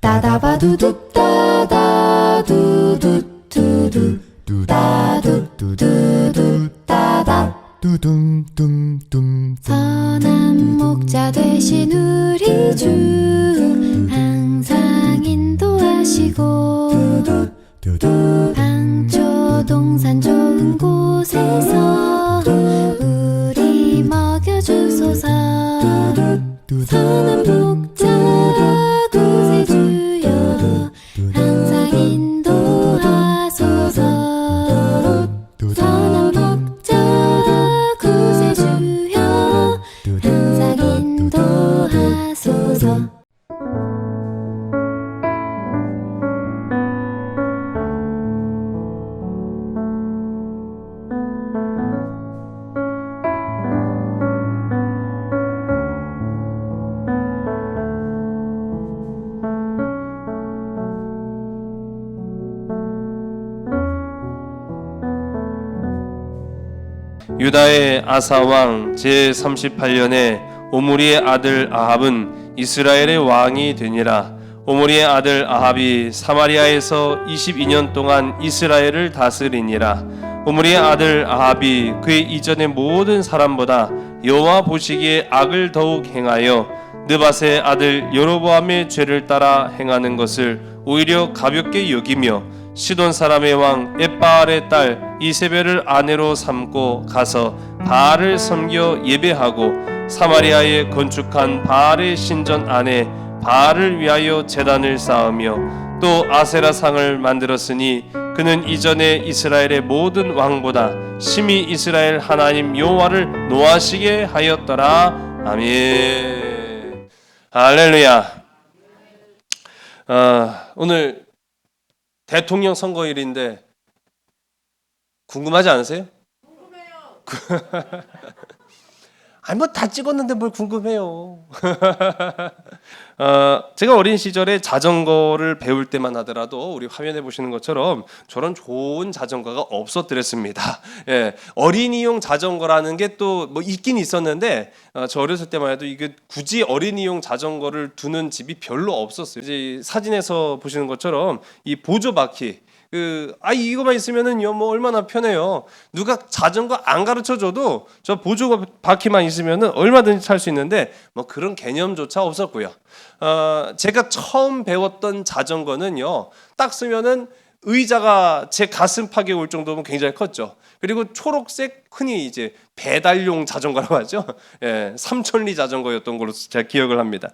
따다바두두 따다두두두두 따두두두 따다 두둥둥둥 선한 목자 되신 우리 주 항상 인도하시고 방초동산 좋은 곳에서 우리 먹여주소서. 선한 목자 구세주여 항상 인도하소서. 선한 목자 구세주여 항상 인도하소서. 유다의 아사왕 제38년에 오므리의 아들 아합은 이스라엘의 왕이 되니라. 오므리의 아들 아합이 사마리아에서 22년 동안 이스라엘을 다스리니라. 오므리의 아들 아합이 그의 이전의 모든 사람보다 여호와 보시기에 악을 더욱 행하여 느밧의 아들 여로보암의 죄를 따라 행하는 것을 오히려 가볍게 여기며 시돈 사람의 왕 엣바알의 딸 이세벨을 아내로 삼고 가서 바알을 섬겨 예배하고 사마리아에 건축한 바알의 신전 안에 바알을 위하여 제단을 쌓으며 또 아세라상을 만들었으니 그는 이전에 이스라엘의 모든 왕보다 심히 이스라엘 하나님 여호와를 노하시게 하였더라. 아멘. 할렐루야. 오늘 대통령 선거일인데 궁금하지 않으세요? 궁금해요. 아니 뭐 다 찍었는데 뭘 궁금해요. 제가 어린 시절에 자전거를 배울 때만 하더라도 우리 화면에 보시는 것처럼 저런 좋은 자전거가 없었더랬습니다. 예, 어린이용 자전거라는 게 또 뭐 있긴 있었는데 저 어렸을 때만 해도 이게 굳이 어린이용 자전거를 두는 집이 별로 없었어요. 이제 사진에서 보시는 것처럼 이 보조 바퀴 이거만 있으면은요 뭐 얼마나 편해요. 누가 자전거 안 가르쳐 줘도 저 보조 바퀴만 있으면은 얼마든지 탈 수 있는데 뭐 그런 개념조차 없었고요. 제가 처음 배웠던 자전거는요 딱 쓰면은 의자가 제 가슴팍에 올 정도면 굉장히 컸죠. 그리고 초록색 흔히 이제 배달용 자전거라고 하죠. 예, 삼천리 자전거였던 걸로 제가 기억을 합니다.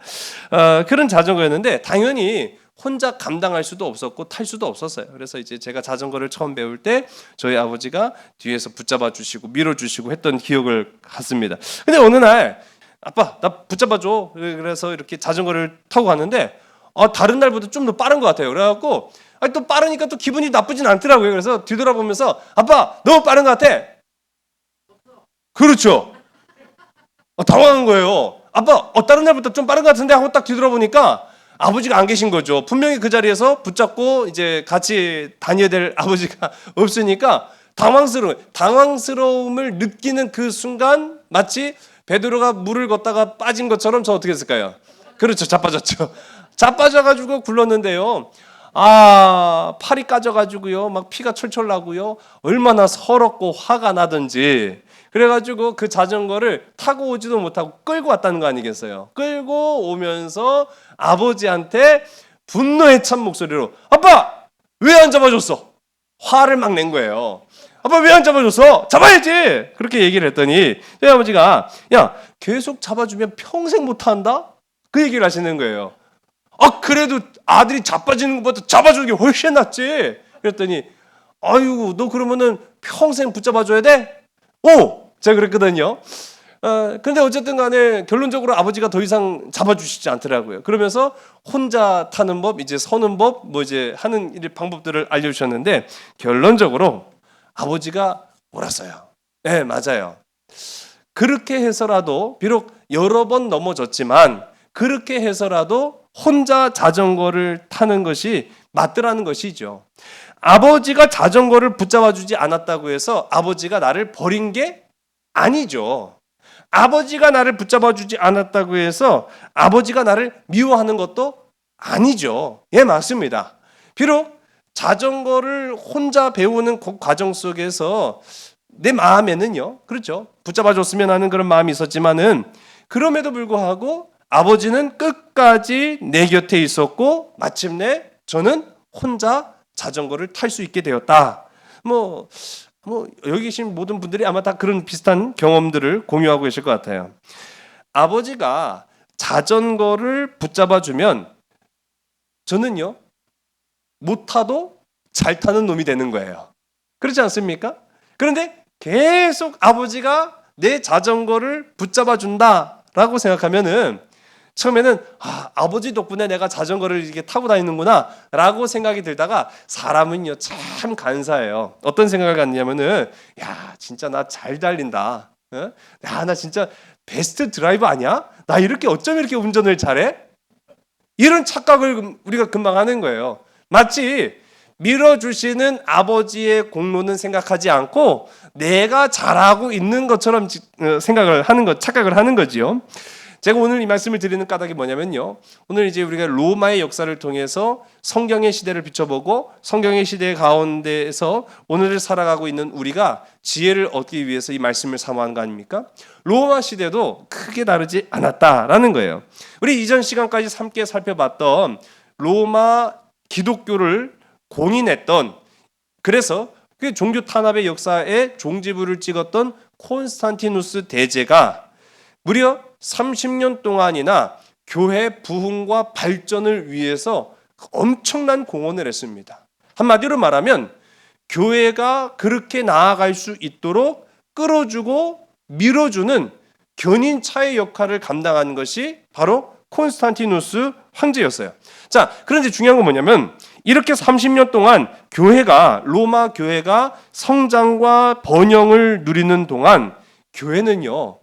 그런 자전거였는데 당연히 혼자 감당할 수도 없었고 탈 수도 없었어요. 그래서 이제 제가 자전거를 처음 배울 때 저희 아버지가 뒤에서 붙잡아 주시고 밀어 주시고 했던 기억을 갖습니다. 근데 어느 날 아빠 나 붙잡아 줘. 그래서 이렇게 자전거를 타고 갔는데 다른 날보다 좀 더 빠른 것 같아요. 그래갖고 또 빠르니까 또 기분이 나쁘진 않더라고요. 그래서 뒤돌아보면서 아빠 너무 빠른 것 같아. 그렇죠. 당황한 거예요. 아빠 다른 날보다 좀 빠른 것 같은데 하고 딱 뒤돌아보니까 아버지가 안 계신 거죠. 분명히 그 자리에서 붙잡고 이제 같이 다녀야 될 아버지가 없으니까 당황스러움을 느끼는 그 순간 마치 베드로가 물을 걷다가 빠진 것처럼 저 어떻게 했을까요? 그렇죠. 자빠졌죠. 자빠져가지고 굴렀는데요. 팔이 까져가지고요. 막 피가 철철 나고요. 얼마나 서럽고 화가 나든지. 그래가지고 그 자전거를 타고 오지도 못하고 끌고 왔다는 거 아니겠어요? 끌고 오면서 아버지한테 분노에 찬 목소리로 아빠 왜 안 잡아줬어? 화를 막 낸 거예요. 아빠 왜 안 잡아줬어? 잡아야지. 그렇게 얘기를 했더니 저희 아버지가 야 계속 잡아주면 평생 못한다? 그 얘기를 하시는 거예요. 그래도 아들이 자빠지는 것보다 잡아주는 게 훨씬 낫지. 그랬더니 아이고 너 그러면은 평생 붙잡아줘야 돼? 제가 그랬거든요. 근데 어쨌든 간에 결론적으로 아버지가 더 이상 잡아주시지 않더라고요. 그러면서 혼자 타는 법, 이제 서는 법, 뭐 이제 하는 방법들을 알려주셨는데 결론적으로 아버지가 옳았어요. 네, 맞아요. 그렇게 해서라도 비록 여러 번 넘어졌지만 그렇게 해서라도 혼자 자전거를 타는 것이 맞더라는 것이죠. 아버지가 자전거를 붙잡아주지 않았다고 해서 아버지가 나를 버린 게 아니죠. 아버지가 나를 붙잡아주지 않았다고 해서 아버지가 나를 미워하는 것도 아니죠. 예, 맞습니다. 비록 자전거를 혼자 배우는 그 과정 속에서 내 마음에는요, 그렇죠, 붙잡아 줬으면 하는 그런 마음이 있었지만은 그럼에도 불구하고 아버지는 끝까지 내 곁에 있었고 마침내 저는 혼자 자전거를 탈 수 있게 되었다. 뭐 여기 계신 모든 분들이 아마 다 그런 비슷한 경험들을 공유하고 계실 것 같아요. 아버지가 자전거를 붙잡아 주면 저는요, 못 타도 잘 타는 놈이 되는 거예요. 그렇지 않습니까? 그런데 계속 아버지가 내 자전거를 붙잡아 준다라고 생각하면은 처음에는 아버지 덕분에 내가 자전거를 이렇게 타고 다니는구나 라고 생각이 들다가 사람은요 참 간사해요. 어떤 생각을 갖냐면은 야 진짜 나 잘 달린다. 어? 야 나 진짜 베스트 드라이버 아니야? 나 이렇게 어쩜 이렇게 운전을 잘해? 이런 착각을 우리가 금방 하는 거예요. 마치 밀어주시는 아버지의 공로는 생각하지 않고 내가 잘하고 있는 것처럼 생각을 하는 것, 착각을 하는 거지요. 제가 오늘 이 말씀을 드리는 까닭이 뭐냐면요, 오늘 이제 우리가 로마의 역사를 통해서 성경의 시대를 비춰보고 성경의 시대 가운데에서 오늘을 살아가고 있는 우리가 지혜를 얻기 위해서 이 말씀을 사모하는 거 아닙니까? 로마 시대도 크게 다르지 않았다라는 거예요. 우리 이전 시간까지 함께 살펴봤던 로마 기독교를 공인했던, 그래서 그 종교 탄압의 역사에 종지부를 찍었던 콘스탄티누스 대제가 무려 30년 동안이나 교회 부흥과 발전을 위해서 엄청난 공헌을 했습니다. 한마디로 말하면 교회가 그렇게 나아갈 수 있도록 끌어주고 밀어주는 견인차의 역할을 감당하는 것이 바로 콘스탄티누스 황제였어요. 자, 그런데 중요한 건 뭐냐면 이렇게 30년 동안 로마 교회가 성장과 번영을 누리는 동안 교회는요,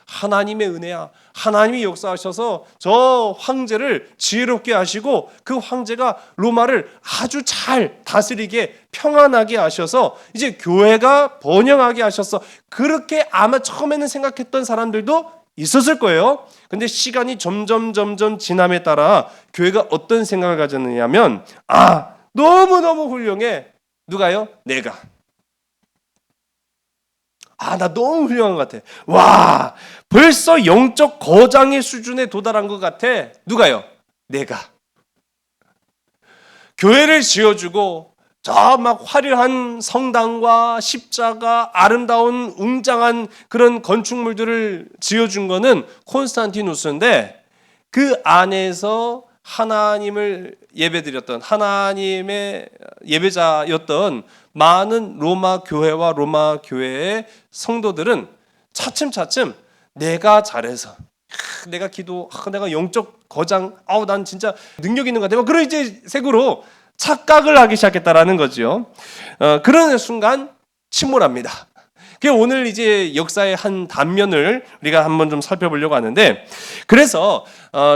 하나님의 은혜야, 하나님이 역사하셔서 저 황제를 지혜롭게 하시고 그 황제가 로마를 아주 잘 다스리게 평안하게 하셔서 이제 교회가 번영하게 하셔서, 그렇게 아마 처음에는 생각했던 사람들도 있었을 거예요. 근데 시간이 점점 지남에 따라 교회가 어떤 생각을 가졌느냐면 너무너무 훌륭해. 누가요? 내가. 나 너무 훌륭한 것 같아. 와, 벌써 영적 거장의 수준에 도달한 것 같아. 누가요? 내가. 교회를 지어주고 저 막 화려한 성당과 십자가, 아름다운 웅장한 그런 건축물들을 지어준 거는 콘스탄티누스인데, 그 안에서 하나님을 예배드렸던 하나님의 예배자였던 많은 로마 교회와 로마 교회의 성도들은 차츰 내가 잘해서, 내가 기도, 내가 영적 거장, 난 진짜 능력 있는 것 같아, 그런 이제 색으로 착각을 하기 시작했다라는 거죠. 그런 순간 침몰합니다. 오늘 이제 역사의 한 단면을 우리가 한번 좀 살펴보려고 하는데, 그래서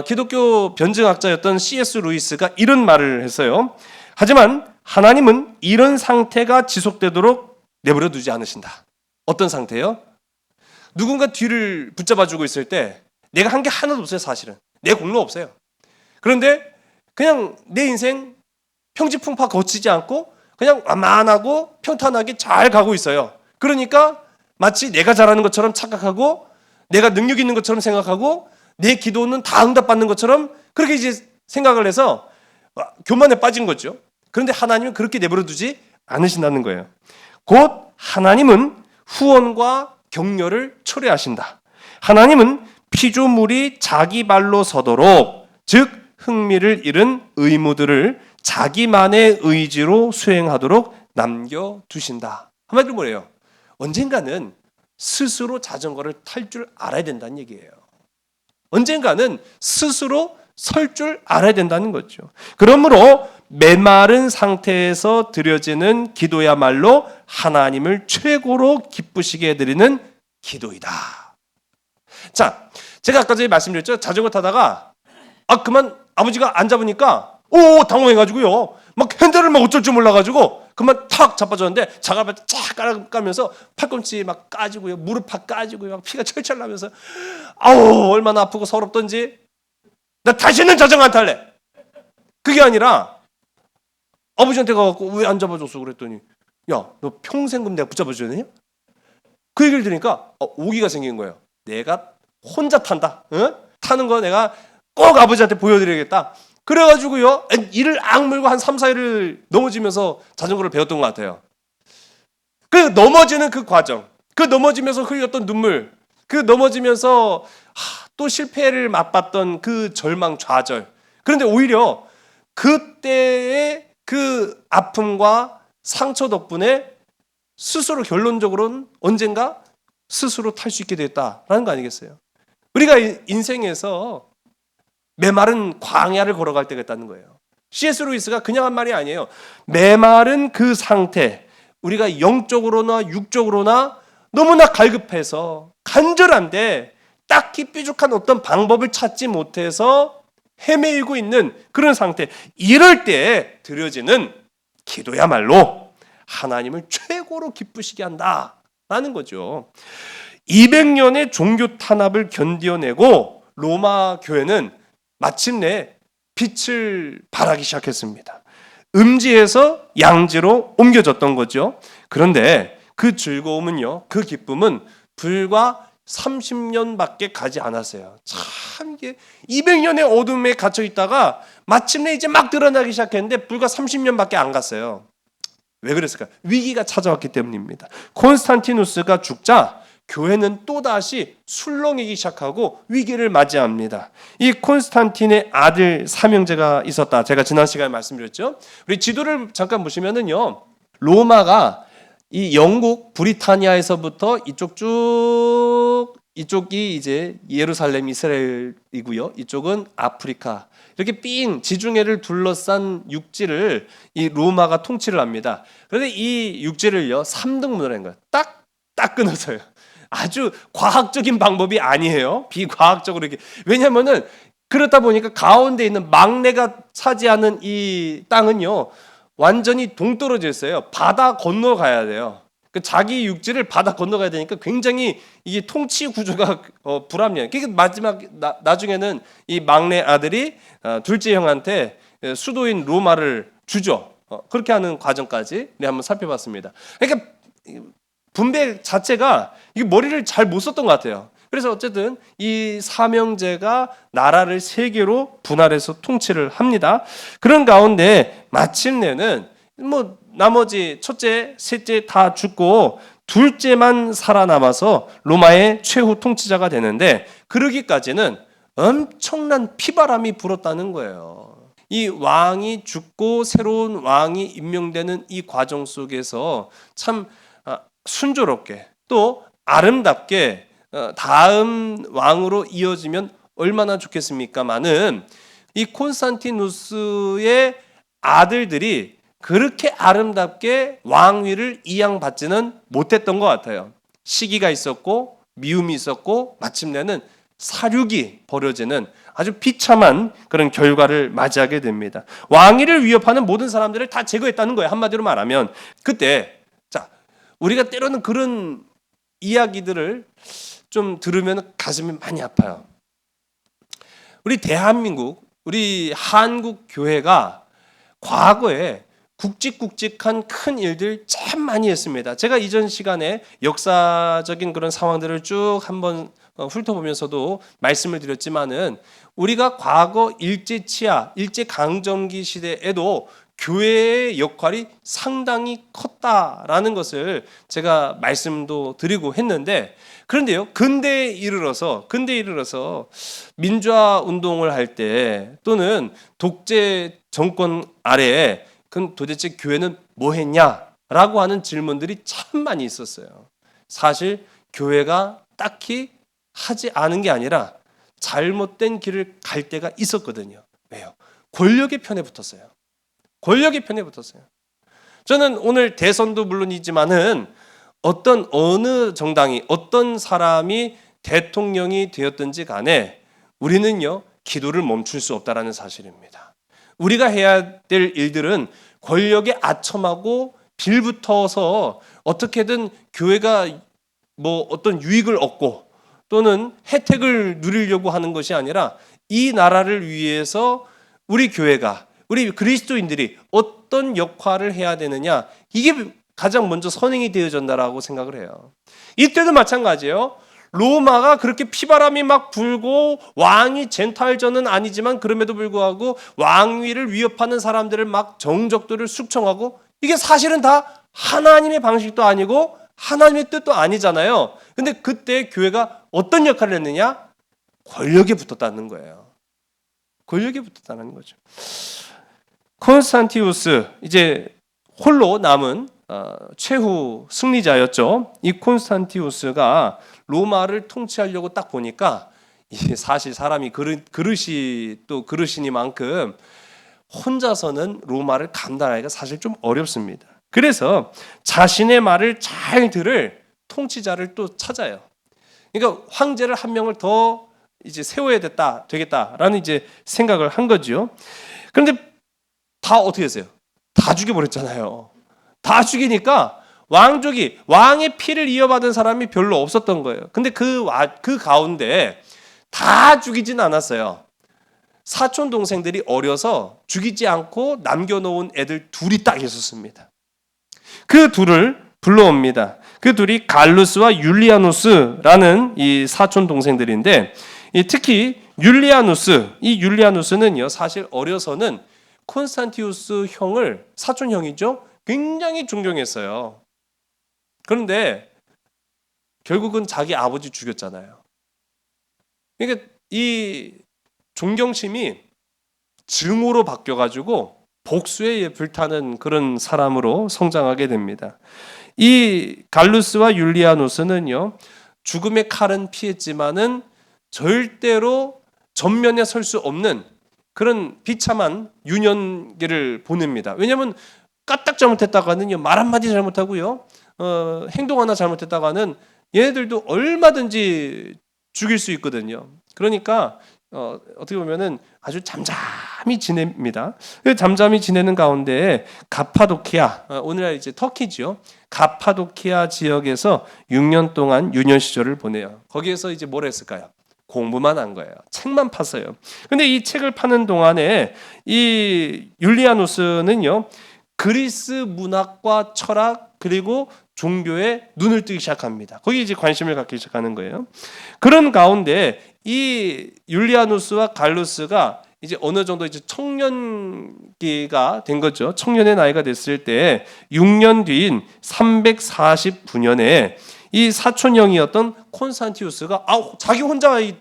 기독교 변증학자였던 C.S. 루이스가 이런 말을 했어요. 하지만 하나님은 이런 상태가 지속되도록 내버려 두지 않으신다. 어떤 상태요? 누군가 뒤를 붙잡아주고 있을 때 내가 한 게 하나도 없어요. 사실은 내 공로 없어요. 그런데 그냥 내 인생 평지풍파 거치지 않고 그냥 완만하고 평탄하게 잘 가고 있어요. 그러니까 마치 내가 잘하는 것처럼 착각하고 내가 능력 있는 것처럼 생각하고 내 기도는 다 응답받는 것처럼 그렇게 이제 생각을 해서 교만에 빠진 거죠. 그런데 하나님은 그렇게 내버려 두지 않으신다는 거예요. 곧 하나님은 후원과 격려를 초래하신다. 하나님은 피조물이 자기 발로 서도록, 즉 흥미를 잃은 의무들을 자기만의 의지로 수행하도록 남겨두신다. 한마디로 뭐래요? 언젠가는 스스로 자전거를 탈 줄 알아야 된다는 얘기예요. 언젠가는 스스로 설 줄 알아야 된다는 거죠. 그러므로 메마른 상태에서 드려지는 기도야말로 하나님을 최고로 기쁘시게 해드리는 기도이다. 자, 제가 아까 전에 말씀드렸죠. 자전거 타다가 그만 아버지가 안 잡으니까 당황해가지고요. 막 핸들을 막 어쩔 줄 몰라가지고 그만 탁 자빠졌는데 장갑을 쫙 깔면서 팔꿈치 막 까지고요, 무릎 팍 까지고요, 막 피가 철철 나면서 얼마나 아프고 서럽던지, 나 다시는 자전거 안 탈래. 그게 아니라 아버지한테 가갖고 왜 안 잡아줬어 그랬더니 야, 너 평생 그럼 내가 붙잡아줘야 되냐? 그 얘기를 들으니까 오기가 생긴 거예요. 내가 혼자 탄다. 응? 타는 거 내가 꼭 아버지한테 보여드려야겠다. 그래가지고요, 이를 악물고 한 3, 4일을 넘어지면서 자전거를 배웠던 것 같아요. 그 넘어지는 그 과정, 그 넘어지면서 흘렸던 눈물, 그 넘어지면서 또 실패를 맛봤던 그 절망, 좌절. 그런데 오히려 그때의 그 아픔과 상처 덕분에 스스로 결론적으로는 언젠가 스스로 탈 수 있게 됐다라는 거 아니겠어요? 우리가 인생에서 메마른 광야를 걸어갈 때가 있다는 거예요. C.S. 루이스가 그냥 한 말이 아니에요. 메마른 그 상태, 우리가 영적으로나 육적으로나 너무나 갈급해서 간절한데 딱히 뾰족한 어떤 방법을 찾지 못해서 헤매이고 있는 그런 상태, 이럴 때 드려지는 기도야말로 하나님을 최고로 기쁘시게 한다라는 거죠. 200년의 종교 탄압을 견뎌내고 로마 교회는 마침내 빛을 발하기 시작했습니다. 음지에서 양지로 옮겨졌던 거죠. 그런데 그 즐거움은요, 그 기쁨은 불과 30년밖에 가지 않았어요. 참 이게 200년의 어둠에 갇혀 있다가 마침내 이제 막 드러나기 시작했는데 불과 30년밖에 안 갔어요. 왜 그랬을까? 위기가 찾아왔기 때문입니다. 콘스탄티누스가 죽자 교회는 또다시 술렁이기 시작하고 위기를 맞이합니다. 이 콘스탄틴의 아들 삼형제가 있었다. 제가 지난 시간에 말씀드렸죠. 우리 지도를 잠깐 보시면은요, 로마가 이 영국 브리타니아에서부터 이쪽이 이제 예루살렘 이스라엘이고요. 이쪽은 아프리카. 이렇게 삥 지중해를 둘러싼 육지를 이 로마가 통치를 합니다. 그런데 이 육지를요 3등분을 한 거예요. 딱 끊어서요. 아주 과학적인 방법이 아니에요. 비과학적으로 이렇게. 왜냐면은 그렇다 보니까 가운데 있는 막내가 차지하는 이 땅은요 완전히 동떨어져 있어요. 바다 건너가야 돼요. 그 자기 육지를 바다 건너가야 되니까 굉장히 이게 통치 구조가 불합리해요. 그러니까 마지막 나중에는 이 막내 아들이 둘째 형한테 수도인 로마를 주죠. 그렇게 하는 과정까지 한번 살펴봤습니다. 그러니까 분배 자체가 이게 머리를 잘 못 썼던 것 같아요. 그래서 어쨌든 이 삼형제가 나라를 세 개로 분할해서 통치를 합니다. 그런 가운데 마침내는 뭐 나머지 첫째, 셋째 다 죽고 둘째만 살아남아서 로마의 최후 통치자가 되는데, 그러기까지는 엄청난 피바람이 불었다는 거예요. 이 왕이 죽고 새로운 왕이 임명되는 이 과정 속에서 참 순조롭게 또 아름답게 다음 왕으로 이어지면 얼마나 좋겠습니까마는 이 콘스탄티누스의 아들들이 그렇게 아름답게 왕위를 이양받지는 못했던 것 같아요. 시기가 있었고 미움이 있었고 마침내는 사륙이 벌어지는 아주 비참한 그런 결과를 맞이하게 됩니다. 왕위를 위협하는 모든 사람들을 다 제거했다는 거예요. 한마디로 말하면. 그때 우리가 때로는 그런 이야기들을 좀 들으면 가슴이 많이 아파요. 우리 대한민국, 우리 한국 교회가 과거에 굵직굵직한 큰 일들 참 많이 했습니다. 제가 이전 시간에 역사적인 그런 상황들을 쭉 한번 훑어보면서도 말씀을 드렸지만은 우리가 과거 일제치하, 일제강점기 시대에도 교회의 역할이 상당히 컸다라는 것을 제가 말씀도 드리고 했는데, 그런데요 근대에 이르러서 민주화 운동을 할 때 또는 독재 정권 아래에 그럼 도대체 교회는 뭐 했냐라고 하는 질문들이 참 많이 있었어요. 사실 교회가 딱히 하지 않은 게 아니라 잘못된 길을 갈 때가 있었거든요. 왜요? 권력의 편에 붙었어요. 권력의 편에 붙었어요. 저는 오늘 대선도 물론이지만은 어느 정당이 어떤 사람이 대통령이 되었든지 간에 우리는요 기도를 멈출 수 없다라는 사실입니다. 우리가 해야 될 일들은 권력에 아첨하고 빌붙어서 어떻게든 교회가 뭐 어떤 유익을 얻고 또는 혜택을 누리려고 하는 것이 아니라 이 나라를 위해서 우리 교회가 우리 그리스도인들이 어떤 역할을 해야 되느냐, 이게 가장 먼저 선행이 되어졌다라고 생각을 해요. 이때도 마찬가지예요. 로마가 그렇게 피바람이 막 불고 왕이 젠탈전은 아니지만 그럼에도 불구하고 왕위를 위협하는 사람들을 막 정적들을 숙청하고, 이게 사실은 다 하나님의 방식도 아니고 하나님의 뜻도 아니잖아요. 근데 그때 교회가 어떤 역할을 했느냐? 권력에 붙었다는 거예요. 권력에 붙었다는 거죠. 콘스탄티우스, 이제 홀로 남은 최후 승리자였죠. 이 콘스탄티우스가 로마를 통치하려고 딱 보니까, 이게 사실 사람이 그릇이 또 그릇이니만큼 혼자서는 로마를 감당하기가 사실 좀 어렵습니다. 그래서 자신의 말을 잘 들을 통치자를 또 찾아요. 그러니까 황제를 한 명을 더 이제 세워야 되겠다라는 이제 생각을 한 거죠. 그런데 다 어떻게 했어요? 다 죽여버렸잖아요. 다 죽이니까 왕의 피를 이어받은 사람이 별로 없었던 거예요. 근데 그 가운데 다 죽이진 않았어요. 사촌 동생들이 어려서 죽이지 않고 남겨놓은 애들 둘이 딱 있었습니다. 그 둘을 불러옵니다. 그 둘이 갈루스와 율리아누스라는 이 사촌 동생들인데, 특히 이 율리아누스는요, 사실 어려서는 콘스탄티우스 형을, 사촌 형이죠, 굉장히 존경했어요. 그런데 결국은 자기 아버지 죽였잖아요. 그러니까 이 존경심이 증오로 바뀌어가지고 복수에 불타는 그런 사람으로 성장하게 됩니다. 이 갈루스와 율리아누스는요, 죽음의 칼은 피했지만은 절대로 전면에 설 수 없는 그런 비참한 유년기를 보냅니다. 왜냐하면 까딱 잘못했다가는요, 말 한마디 잘못하고요, 행동 하나 잘못했다가는 얘네들도 얼마든지 죽일 수 있거든요. 그러니까 어떻게 보면은 아주 잠잠히 지냅니다. 잠잠히 지내는 가운데 가파도키아, 오늘날 이제 터키죠. 가파도키아 지역에서 6년 동안 유년 시절을 보내요. 거기에서 이제 뭘 했을까요? 공부만 한 거예요. 책만 팠어요. 근데 이 책을 파는 동안에 이 율리아누스는요, 그리스 문학과 철학 그리고 종교에 눈을 뜨기 시작합니다. 거기 이제 관심을 갖기 시작하는 거예요. 그런 가운데 이 율리아누스와 갈루스가 이제 어느 정도 이제 청년기가 된 거죠. 청년의 나이가 됐을 때 6년 뒤인 349년에 이 사촌형이었던 콘스탄티우스가 자기 혼자 이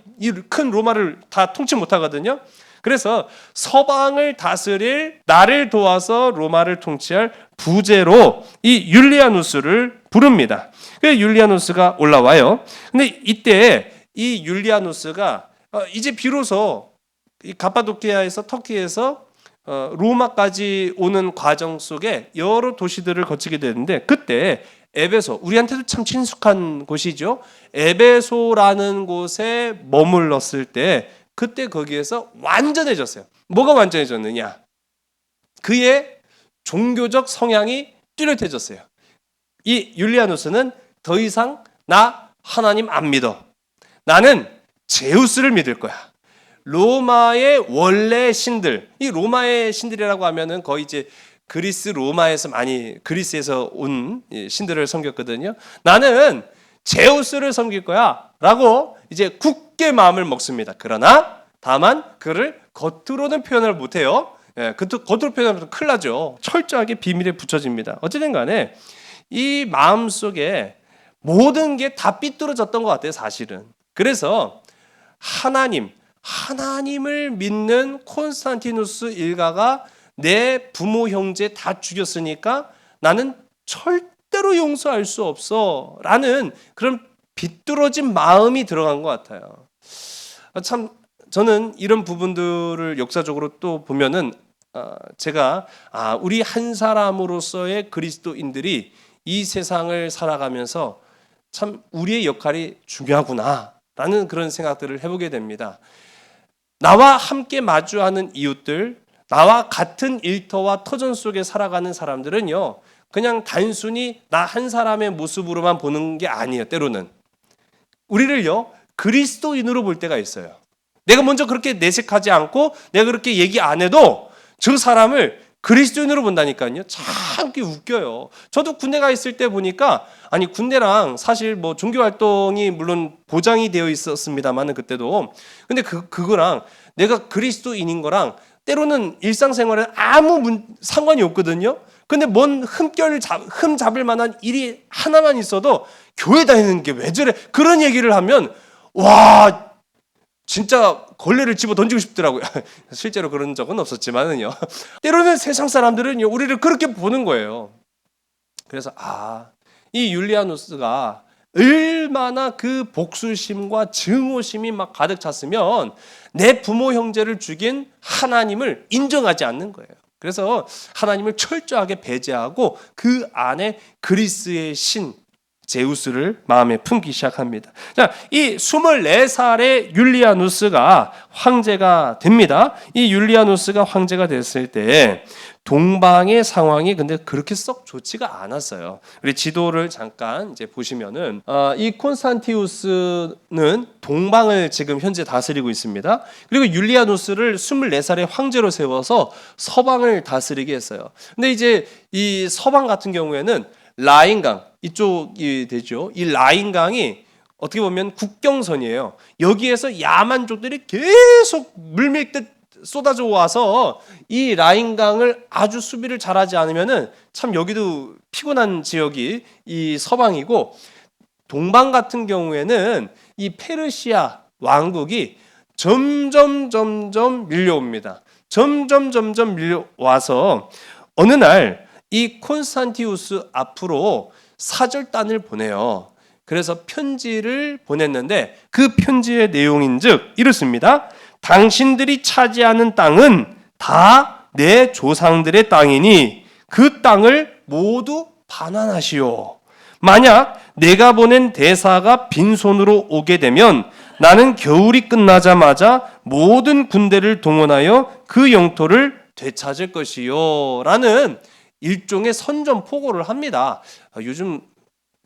큰 로마를 다 통치 못하거든요. 그래서 서방을 다스릴 나를 도와서 로마를 통치할 부제로 이 율리아누스를 부릅니다. 그래서 율리아누스가 올라와요. 근데 이때 이 율리아누스가 이제 비로소 이 가파도키아에서 터키에서 로마까지 오는 과정 속에 여러 도시들을 거치게 되는데, 그때 에베소, 우리한테도 참 친숙한 곳이죠. 에베소라는 곳에 머물렀을 때 그때 거기에서 완전해졌어요. 뭐가 완전해졌느냐? 그의 종교적 성향이 뚜렷해졌어요. 이 율리아누스는 더 이상 나 하나님 안 믿어. 나는 제우스를 믿을 거야. 로마의 원래 신들, 이 로마의 신들이라고 하면은 거의 이제 그리스에서 온 신들을 섬겼거든요. 나는 제우스를 섬길 거야 라고 이제 굳게 마음을 먹습니다. 그러나 다만 그를 겉으로는 표현을 못해요. 겉으로 표현하면 큰일 나죠. 철저하게 비밀에 붙여집니다. 어쨌든 간에 이 마음속에 모든 게 다 삐뚤어졌던 것 같아요, 사실은. 그래서 하나님을 믿는 콘스탄티누스 일가가 내 부모 형제 다 죽였으니까 나는 절대로 용서할 수 없어 라는 그런 비뚤어진 마음이 들어간 것 같아요. 참 저는 이런 부분들을 역사적으로 또 보면은 제가 우리 한 사람으로서의 그리스도인들이 이 세상을 살아가면서 참 우리의 역할이 중요하구나 라는 그런 생각들을 해보게 됩니다. 나와 함께 마주하는 이웃들, 나와 같은 일터와 터전 속에 살아가는 사람들은요, 그냥 단순히 나 한 사람의 모습으로만 보는 게 아니에요. 때로는 우리를요, 그리스도인으로 볼 때가 있어요. 내가 먼저 그렇게 내색하지 않고 내가 그렇게 얘기 안 해도 저 사람을 그리스도인으로 본다니까요. 참 웃겨요. 저도 군대 가 있을 때 보니까 아니 군대랑 사실 뭐 종교 활동이 물론 보장이 되어 있었습니다만은 그때도 근데 그거랑 내가 그리스도인인 거랑 때로는 일상생활에 아무 상관이 없거든요. 근데 뭔 흠 잡을 만한 일이 하나만 있어도 교회 다니는 게 왜 저래? 그런 얘기를 하면 와 진짜 걸레를 집어 던지고 싶더라고요. 실제로 그런 적은 없었지만은요. 때로는 세상 사람들은 우리를 그렇게 보는 거예요. 그래서 이 율리아누스가 얼마나 그 복수심과 증오심이 막 가득 찼으면 내 부모 형제를 죽인 하나님을 인정하지 않는 거예요. 그래서 하나님을 철저하게 배제하고 그 안에 그리스의 신 제우스를 마음에 품기 시작합니다. 자, 이 24살의 율리아누스가 황제가 됩니다. 이 율리아누스가 황제가 됐을 때 동방의 상황이 근데 그렇게 썩 좋지가 않았어요. 우리 지도를 잠깐 이제 보시면은 이 콘스탄티우스는 동방을 지금 현재 다스리고 있습니다. 그리고 율리아누스를 24살의 황제로 세워서 서방을 다스리게 했어요. 근데 이제 이 서방 같은 경우에는 라인강 이쪽이 되죠. 이 라인강이 어떻게 보면 국경선이에요. 여기에서 야만족들이 계속 물밀듯 쏟아져 와서 이 라인강을 아주 수비를 잘하지 않으면은 참 여기도 피곤한 지역이 이 서방이고 동방 같은 경우에는 이 페르시아 왕국이 점점 밀려옵니다. 점점 밀려와서 어느 날 이 콘스탄티우스 앞으로 사절단을 보내요. 그래서 편지를 보냈는데 그 편지의 내용인즉 이렇습니다. 당신들이 차지하는 땅은 다 내 조상들의 땅이니 그 땅을 모두 반환하시오. 만약 내가 보낸 대사가 빈손으로 오게 되면 나는 겨울이 끝나자마자 모든 군대를 동원하여 그 영토를 되찾을 것이요. 라는 일종의 선전포고를 합니다. 요즘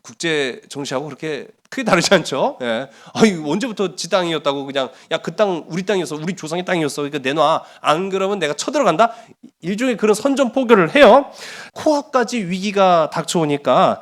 국제 정치하고 그렇게 크게 다르지 않죠? 예. 언제부터 지 땅이었다고 그냥 야 그 땅 우리 땅이었어, 우리 조상의 땅이었어, 그러니까 내놔. 안 그러면 내가 쳐들어간다. 일종의 그런 선전포고를 해요. 코앞까지 위기가 닥쳐오니까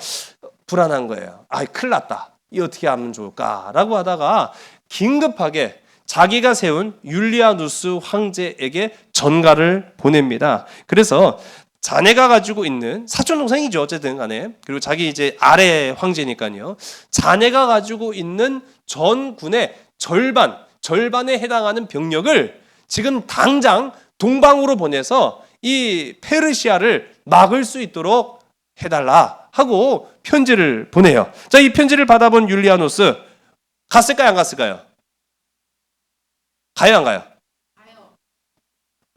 불안한 거예요. 큰일 났다. 이 어떻게 하면 좋을까라고 하다가 긴급하게 자기가 세운 율리아누스 황제에게 전가를 보냅니다. 그래서 자네가 가지고 있는 사촌 동생이죠, 어쨌든 간에. 그리고 자기 이제 아래 황제니까요. 자네가 가지고 있는 전군의 절반에 해당하는 병력을 지금 당장 동방으로 보내서 이 페르시아를 막을 수 있도록 해달라 하고 편지를 보내요. 자, 이 편지를 받아본 율리아누스 갔을까요, 안 갔을까요? 가요, 안 가요? 가요.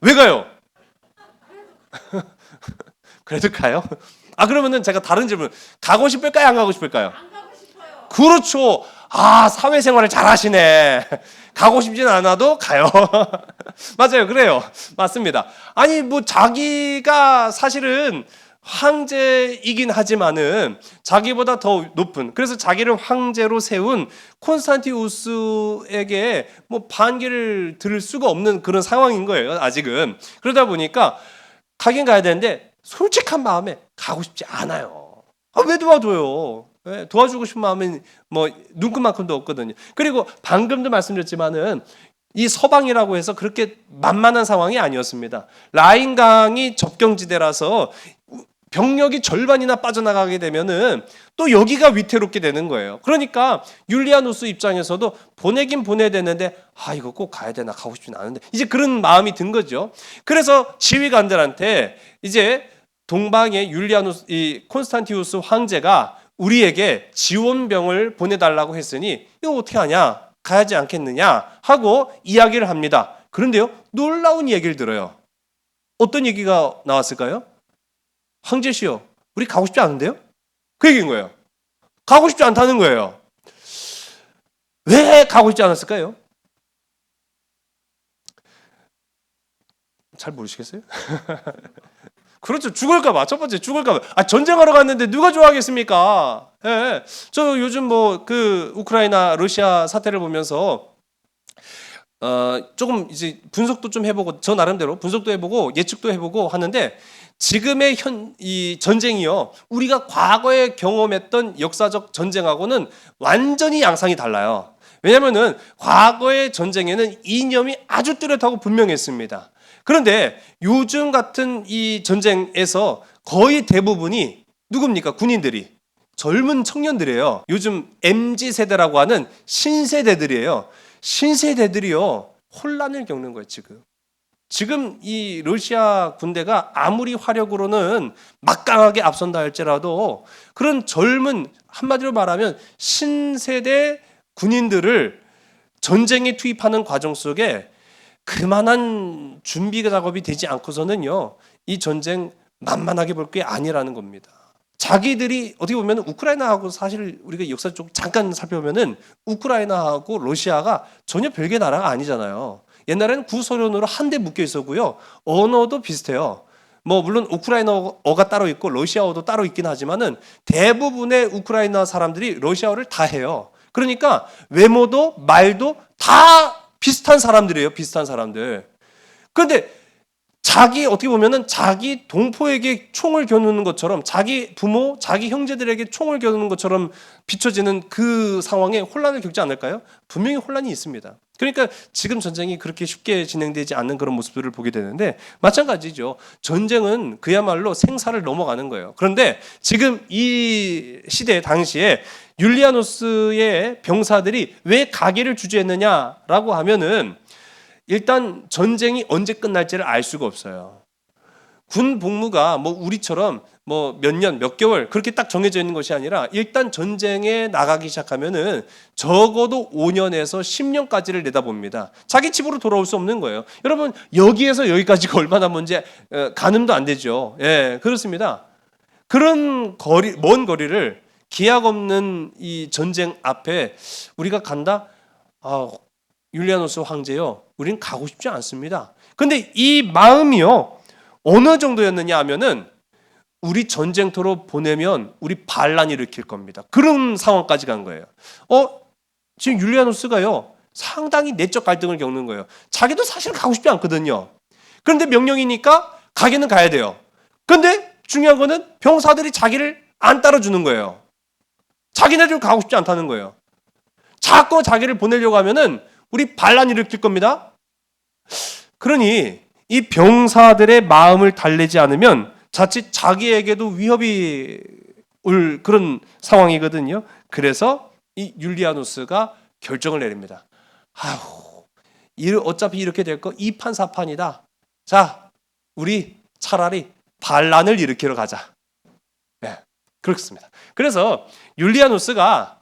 왜 가요? 그래도 가요? 그러면은 제가 다른 질문. 가고 싶을까요? 안 가고 싶을까요? 안 가고 싶어요. 그렇죠. 사회생활을 잘 하시네. 가고 싶진 않아도 가요. 맞아요. 그래요. 맞습니다. 아니, 뭐, 자기가 사실은 황제이긴 하지만은 자기보다 더 높은, 그래서 자기를 황제로 세운 콘스탄티우스에게 뭐 반기를 들을 수가 없는 그런 상황인 거예요, 아직은. 그러다 보니까 가긴 가야 되는데 솔직한 마음에 가고 싶지 않아요. 왜 도와줘요? 왜? 도와주고 싶은 마음은 뭐 눈끝만큼도 없거든요. 그리고 방금도 말씀드렸지만은 이 서방이라고 해서 그렇게 만만한 상황이 아니었습니다. 라인강이 접경지대라서 병력이 절반이나 빠져나가게 되면은 또 여기가 위태롭게 되는 거예요. 그러니까 율리아누스 입장에서도 보내긴 보내야 되는데 이거 꼭 가야 되나, 가고 싶진 않은데, 이제 그런 마음이 든 거죠. 그래서 지휘관들한테 이제 동방의 율리아누스, 이 콘스탄티우스 황제가 우리에게 지원병을 보내달라고 했으니 이거 어떻게 하냐, 가야지 않겠느냐 하고 이야기를 합니다. 그런데요, 놀라운 얘기를 들어요. 어떤 얘기가 나왔을까요? 황제시여, 우리 가고 싶지 않은데요? 그 얘기인 거예요. 가고 싶지 않다는 거예요. 왜 가고 싶지 않았을까요? 잘 모르시겠어요? 그렇죠. 죽을까봐. 첫 번째, 죽을까봐. 전쟁하러 갔는데 누가 좋아하겠습니까? 예. 저 요즘 뭐 그 우크라이나, 러시아 사태를 보면서 조금 이제 분석도 좀 해보고 저 나름대로 분석도 해보고 예측도 해보고 하는데 지금의 이 전쟁이요 우리가 과거에 경험했던 역사적 전쟁하고는 완전히 양상이 달라요. 왜냐하면은 과거의 전쟁에는 이념이 아주 뚜렷하고 분명했습니다. 그런데 요즘 같은 이 전쟁에서 거의 대부분이 누굽니까? 군인들이 젊은 청년들이에요. 요즘 MZ 세대라고 하는 신세대들이에요. 신세대들이요 혼란을 겪는 거예요. 지금 이 러시아 군대가 아무리 화력으로는 막강하게 앞선다 할지라도 그런 젊은 한마디로 말하면 신세대 군인들을 전쟁에 투입하는 과정 속에 그만한 준비 작업이 되지 않고서는요 이 전쟁 만만하게 볼 게 아니라는 겁니다. 자기들이 어떻게 보면 우크라이나하고 사실 우리가 역사 쪽 잠깐 살펴보면은 우크라이나하고 러시아가 전혀 별개 나라가 아니잖아요. 옛날에는 구소련으로 한데 묶여 있었고요. 언어도 비슷해요. 뭐 물론 우크라이나어가 따로 있고 러시아어도 따로 있긴 하지만은 대부분의 우크라이나 사람들이 러시아어를 다 해요. 그러니까 외모도 말도 다 비슷한 사람들이에요. 비슷한 사람들. 그런데 어떻게 보면은 자기 동포에게 총을 겨누는 것처럼 자기 부모, 자기 형제들에게 총을 겨누는 것처럼 비춰지는 그 상황에 혼란을 겪지 않을까요? 분명히 혼란이 있습니다. 그러니까 지금 전쟁이 그렇게 쉽게 진행되지 않는 그런 모습들을 보게 되는데 마찬가지죠. 전쟁은 그야말로 생사를 넘어가는 거예요. 그런데 지금 이 시대 당시에 율리아노스의 병사들이 왜 가계를 주저했느냐라고 하면은 일단 전쟁이 언제 끝날지를 알 수가 없어요. 군 복무가 뭐 우리처럼 뭐 몇 년, 몇 개월 그렇게 딱 정해져 있는 것이 아니라 일단 전쟁에 나가기 시작하면은 적어도 5년에서 10년까지를 내다봅니다. 자기 집으로 돌아올 수 없는 거예요. 여러분 여기에서 여기까지가 얼마나 먼지 가늠도 안 되죠. 예, 그렇습니다. 그런 먼 거리를 기약 없는 이 전쟁 앞에 우리가 간다? 율리아노스 황제요. 우린 가고 싶지 않습니다. 근데 이 마음이요. 어느 정도였느냐 하면은 우리 전쟁터로 보내면 우리 반란이 일으킬 겁니다. 그런 상황까지 간 거예요. 지금 율리아노스가요. 상당히 내적 갈등을 겪는 거예요. 자기도 사실 가고 싶지 않거든요. 그런데 명령이니까 가기는 가야 돼요. 그런데 중요한 거는 병사들이 자기를 안 따라주는 거예요. 자기네들 가고 싶지 않다는 거예요. 자꾸 자기를 보내려고 하면은 우리 반란이 일으킬 겁니다. 그러니 이 병사들의 마음을 달래지 않으면 자칫 자기에게도 위협이 올 그런 상황이거든요. 그래서 이 율리아노스가 결정을 내립니다. 어차피 이렇게 될 거 이판사판이다. 자, 우리 차라리 반란을 일으키러 가자. 네, 그렇습니다. 그래서 율리아노스가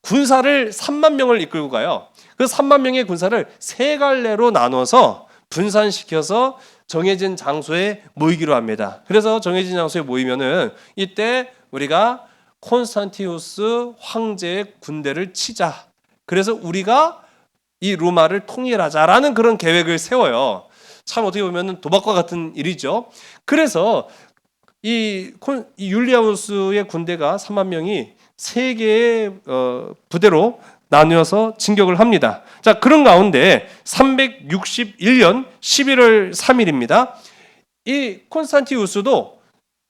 군사를 3만 명을 이끌고 가요. 그 3만 명의 군사를 세 갈래로 나눠서 분산시켜서 정해진 장소에 모이기로 합니다. 그래서 정해진 장소에 모이면은 이때 우리가 콘스탄티누스 황제의 군대를 치자. 그래서 우리가 이 로마를 통일하자라는 그런 계획을 세워요. 참 어떻게 보면 도박과 같은 일이죠. 그래서 이 율리아누스의 군대가 3만 명이 세 개의 부대로 나누어서 진격을 합니다. 자, 그런 가운데 361년 11월 3일입니다. 이 콘스탄티누스도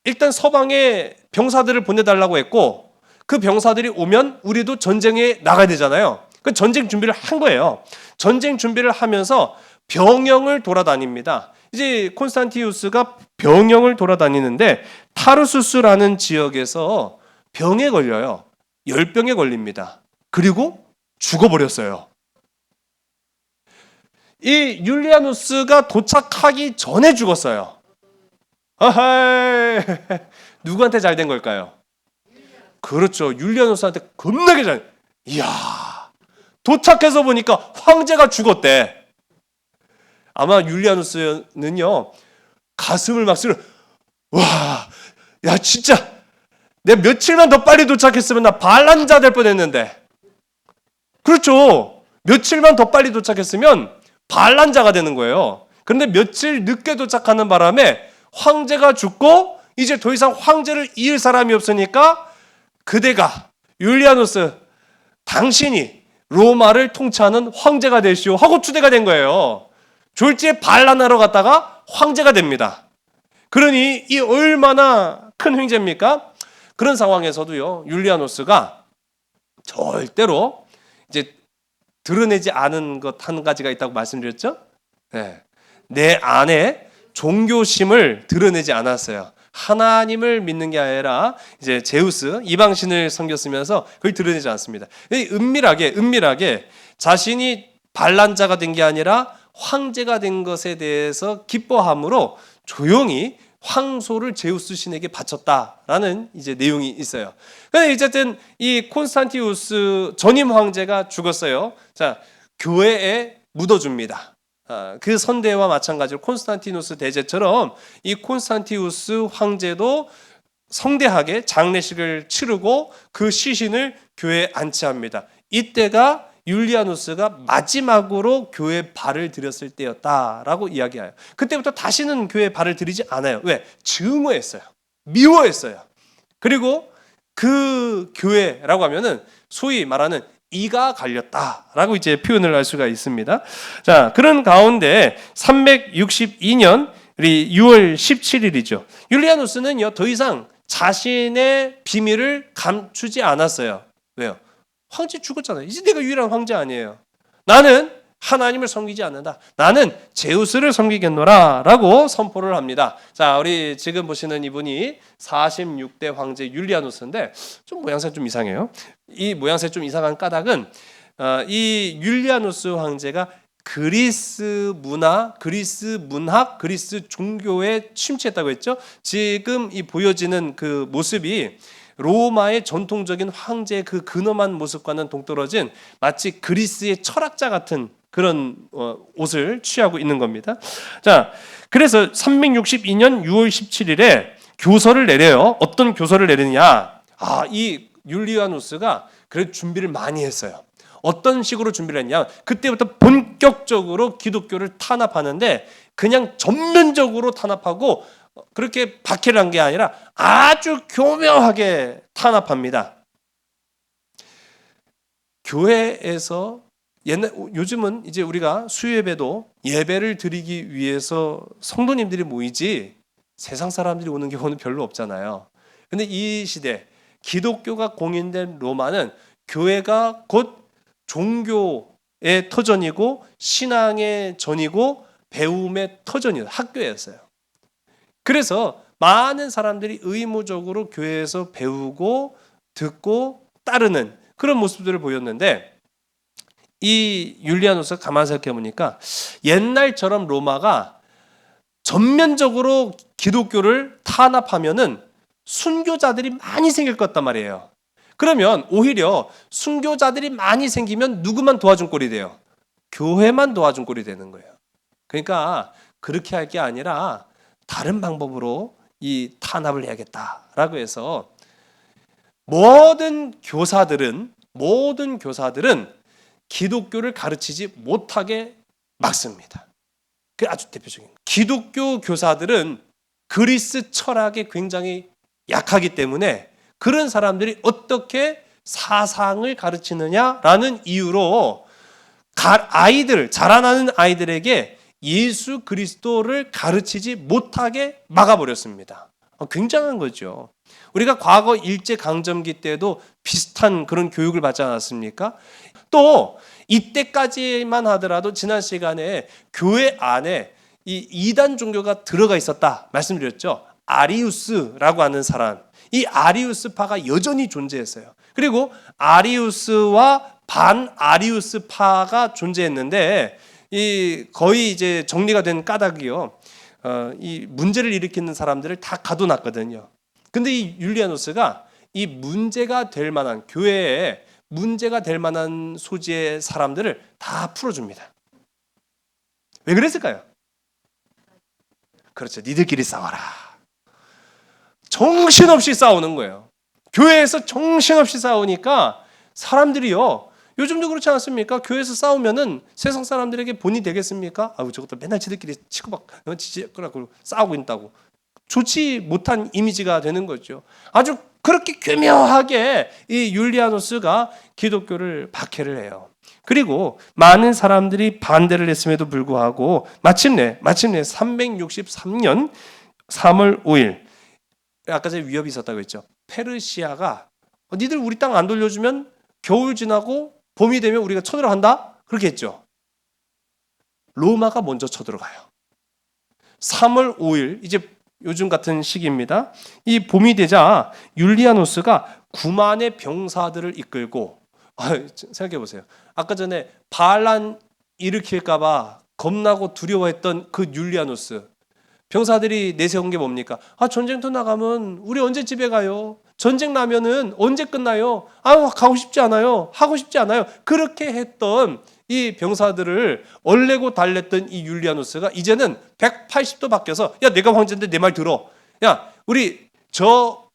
일단 서방에 병사들을 보내달라고 했고 그 병사들이 오면 우리도 전쟁에 나가야 되잖아요. 그 전쟁 준비를 한 거예요. 전쟁 준비를 하면서 병영을 돌아다닙니다. 이제 콘스탄티누스가 병영을 돌아다니는데 타르수스라는 지역에서 병에 걸려요. 열병에 걸립니다. 그리고 죽어버렸어요. 이 율리아누스가 도착하기 전에 죽었어요. 누구한테 잘 된 걸까요? 그렇죠. 율리아누스한테 겁나게 잘. 이야, 도착해서 보니까 황제가 죽었대. 아마 율리아누스는요 가슴을 막 쓰러. 와, 야 진짜 내가 며칠만 더 빨리 도착했으면 나 반란자 될 뻔했는데. 그렇죠. 며칠만 더 빨리 도착했으면 반란자가 되는 거예요. 그런데 며칠 늦게 도착하는 바람에 황제가 죽고 이제 더 이상 황제를 이을 사람이 없으니까 그대가 율리아누스 당신이 로마를 통치하는 황제가 되시오 하고 추대가 된 거예요. 졸지에 반란하러 갔다가 황제가 됩니다. 그러니 이 얼마나 큰 횡재입니까? 그런 상황에서도요, 율리아노스가 절대로 이제 드러내지 않은 것 한 가지가 있다고 말씀드렸죠? 네. 내 안에 종교심을 드러내지 않았어요. 하나님을 믿는 게 아니라 이제 제우스 이방신을 섬겼으면서 그걸 드러내지 않습니다. 은밀하게 자신이 반란자가 된 게 아니라 황제가 된 것에 대해서 기뻐함으로 조용히 황소를 제우스 신에게 바쳤다라는 이제 내용이 있어요. 근데 어쨌든 이 콘스탄티우스 전임 황제가 죽었어요. 자, 교회에 묻어줍니다. 그 선대와 마찬가지로 콘스탄티누스 대제처럼 이 콘스탄티우스 황제도 성대하게 장례식을 치르고 그 시신을 교회에 안치합니다. 이때가 율리아누스가 마지막으로 교회에 발을 들였을 때였다라고 이야기해요. 그때부터 다시는 교회에 발을 들이지 않아요. 왜? 증오했어요. 미워했어요. 그리고 그 교회라고 하면은 소위 말하는 이가 갈렸다라고 이제 표현을 할 수가 있습니다. 자, 그런 가운데 362년 우리 6월 17일이죠. 율리아누스는요, 더 이상 자신의 비밀을 감추지 않았어요. 왜요? 황제 죽었잖아요. 이제 내가 유일한 황제 아니에요. 나는 하나님을 섬기지 않는다. 나는 제우스를 섬기겠노라 라고 선포를 합니다. 자, 우리 지금 보시는 이분이 46대 황제 율리아누스인데 좀 모양새 좀 이상해요. 이 모양새 좀 이상한 까닭은 이 율리아누스 황제가 그리스 문화, 그리스 문학, 그리스 종교에 침투했다고 했죠. 지금 이 보여지는 그 모습이 로마의 전통적인 황제의 그 근엄한 모습과는 동떨어진 마치 그리스의 철학자 같은 그런 옷을 취하고 있는 겁니다. 자, 그래서 362년 6월 17일에 교서를 내려요. 어떤 교서를 내리냐? 이 율리아누스가 그래도 준비를 많이 했어요. 어떤 식으로 준비를 했냐? 그때부터 본격적으로 기독교를 탄압하는데 그냥 전면적으로 탄압하고 그렇게 박해를 한 게 아니라 아주 교묘하게 탄압합니다. 교회에서 요즘은 이제 우리가 수요예배도 예배를 드리기 위해서 성도님들이 모이지 세상 사람들이 오는 경우는 별로 없잖아요. 근데 이 시대 기독교가 공인된 로마는 교회가 곧 종교의 터전이고 신앙의 전이고 배움의 터전이었어요. 학교였어요. 그래서 많은 사람들이 의무적으로 교회에서 배우고 듣고 따르는 그런 모습들을 보였는데 이 율리아누스가 가만히 생각해 보니까 옛날처럼 로마가 전면적으로 기독교를 탄압하면은 순교자들이 많이 생길 것 같단 말이에요. 그러면 오히려 순교자들이 많이 생기면 누구만 도와준 꼴이 돼요? 교회만 도와준 꼴이 되는 거예요. 그러니까 그렇게 할 게 아니라 다른 방법으로 이 탄압을 해야겠다라고 해서 모든 교사들은 기독교를 가르치지 못하게 막습니다. 그게 아주 대표적인 거예요. 기독교 교사들은 그리스 철학에 굉장히 약하기 때문에 그런 사람들이 어떻게 사상을 가르치느냐라는 이유로 자라나는 아이들에게 예수 그리스도를 가르치지 못하게 막아버렸습니다. 굉장한 거죠. 우리가 과거 일제강점기 때도 비슷한 그런 교육을 받지 않았습니까? 또 이때까지만 하더라도 지난 시간에 교회 안에 이 이단 종교가 들어가 있었다 말씀드렸죠. 아리우스라고 하는 사람, 이 아리우스파가 여전히 존재했어요. 그리고 아리우스와 반아리우스파가 존재했는데 이 거의 이제 정리가 된 까닭이요. 이 문제를 일으키는 사람들을 다 가둬놨거든요. 근데 이 율리아누스가 이 문제가 될 만한 교회에 문제가 될 만한 소지의 사람들을 다 풀어줍니다. 왜 그랬을까요? 그렇죠. 니들끼리 싸워라. 정신없이 싸우는 거예요. 교회에서 정신없이 싸우니까 사람들이요. 요즘도 그렇지 않습니까? 교회에서 싸우면은 세상 사람들에게 본이 되겠습니까? 저것도 맨날 지들끼리 치고박 지지고 싸우고 있다고. 좋지 못한 이미지가 되는 거죠. 아주 그렇게 교묘하게 이 율리아누스가 기독교를 박해를 해요. 그리고 많은 사람들이 반대를 했음에도 불구하고 마침내 363년 3월 5일 아까 전에 위협이 있었다고 했죠. 페르시아가 니들 우리 땅 안 돌려주면 겨울 지나고 봄이 되면 우리가 쳐들어간다? 그렇게 했죠. 로마가 먼저 쳐들어가요. 3월 5일 이제 요즘 같은 시기입니다. 이 봄이 되자 율리아누스가 9만의 병사들을 이끌고 생각해 보세요. 아까 전에 반란 일으킬까 봐 겁나고 두려워했던 그 율리아누스 병사들이 내세운 게 뭡니까? 전쟁터 나가면 우리 언제 집에 가요? 전쟁 나면은 언제 끝나요? 가고 싶지 않아요. 하고 싶지 않아요. 그렇게 했던 이 병사들을 얼레고 달랬던 이 율리아누스가 이제는 180도 바뀌어서 야 내가 황제인데 내 말 들어. 야 우리 저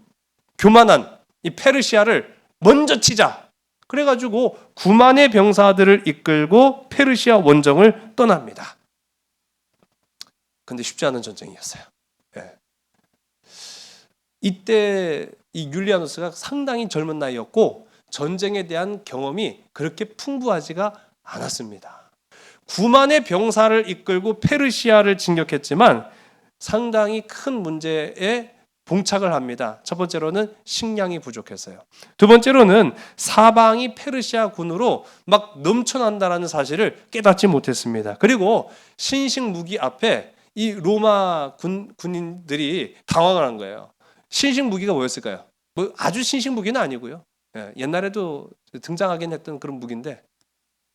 교만한 이 페르시아를 먼저 치자. 그래가지고 9만의 병사들을 이끌고 페르시아 원정을 떠납니다. 근데 쉽지 않은 전쟁이었어요. 예. 이때 이 율리아누스가 상당히 젊은 나이였고 전쟁에 대한 경험이 그렇게 풍부하지가 않았습니다. 9만의 병사를 이끌고 페르시아를 진격했지만 상당히 큰 문제에 봉착을 합니다. 첫 번째로는 식량이 부족했어요. 두 번째로는 사방이 페르시아 군으로 막 넘쳐난다는 사실을 깨닫지 못했습니다. 그리고 신식 무기 앞에 이 로마 군인들이 당황을 한 거예요. 신식 무기가 뭐였을까요? 뭐 아주 신식 무기는 아니고요. 옛날에도 등장하긴 했던 그런 무기인데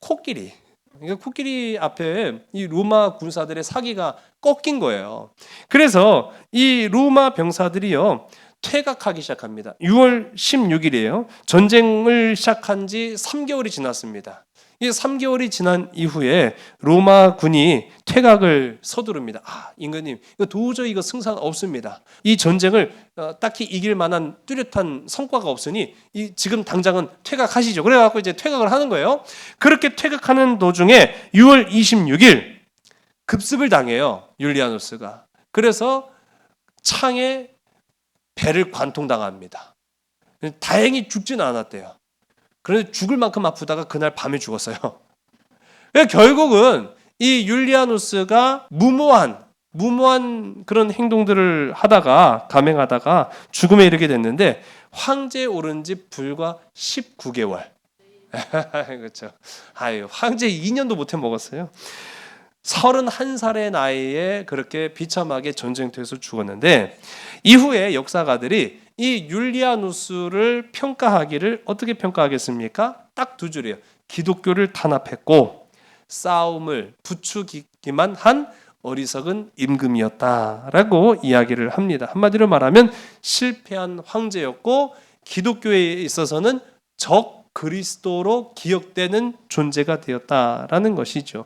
코끼리. 그러니까 코끼리 앞에 이 로마 군사들의 사기가 꺾인 거예요. 그래서 이 로마 병사들이요 퇴각하기 시작합니다. 6월 16일이에요. 전쟁을 시작한 지 3개월이 지났습니다. 이 3개월이 지난 이후에 로마 군이 퇴각을 서두릅니다. 임금님, 이거 도저히 승산 없습니다. 이 전쟁을 딱히 이길 만한 뚜렷한 성과가 없으니 지금 당장은 퇴각하시죠. 그래갖고 이제 퇴각을 하는 거예요. 그렇게 퇴각하는 도중에 6월 26일 급습을 당해요. 율리아누스가. 그래서 창에 배를 관통당합니다. 다행히 죽지는 않았대요. 그런데 죽을 만큼 아프다가 그날 밤에 죽었어요. 결국은 이 율리아누스가 무모한 그런 행동들을 감행하다가 죽음에 이르게 됐는데 황제에 오른 지 불과 19개월. 그렇죠. 황제 2년도 못해 먹었어요. 31살의 나이에 그렇게 비참하게 전쟁터에서 죽었는데 이후에 역사가들이 이 율리아누스를 평가하기를 어떻게 평가하겠습니까? 딱 두 줄이에요. 기독교를 탄압했고 싸움을 부추기기만 한 어리석은 임금이었다라고 이야기를 합니다. 한마디로 말하면 실패한 황제였고 기독교에 있어서는 적 그리스도로 기억되는 존재가 되었다라는 것이죠.